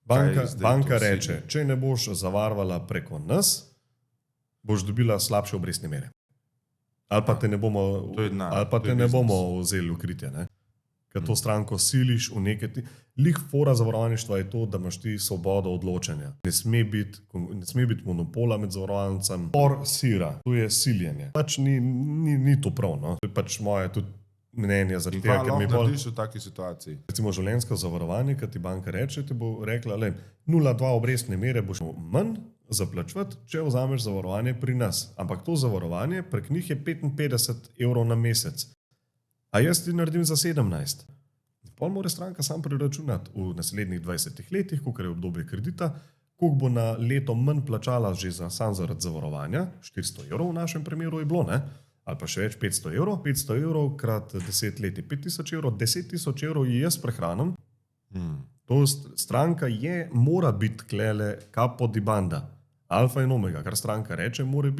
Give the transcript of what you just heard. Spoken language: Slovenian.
Banka reče, če ne boš zavarovala preko nas, boš dobila slabše obrestne mere. Ali pa te ne bomo vzeli v kritje. Ker to stranko siliš v neke... Lih fora zavarovalništva je to, da imaš ti svobodo odločanja. Ne sme biti monopola med zavarovancem. Por sira, to je siljenje. Pač ni to prav, no. To je pač moje tudi mnenje. In hva lahko narediš v taki situaciji? Recimo življenjsko zavarovanje, kad ti banka reče, ti bo rekla, 0,2 obrestne mere boš manj zaplačevati, če vzameš zavarovanje pri nas. Ampak to zavarovanje prek njih je 55 evrov na mesec. A jaz ti naredim za 17. Pol mora stranka sam preračunati v naslednjih 20 letih, koliko je obdobje kredita, koliko bo na leto manj plačala že sam zaradi zavarovanja, 400 evrov v našem primeru je bilo, ne? Ali pa še več 500 evrov. 500 evrov krat 10 leti 5000 evrov, 10 000 evrov jaz prehranim. To stranka mora biti klele capo di banda, alfa in omega, kar stranka reče, mora biti.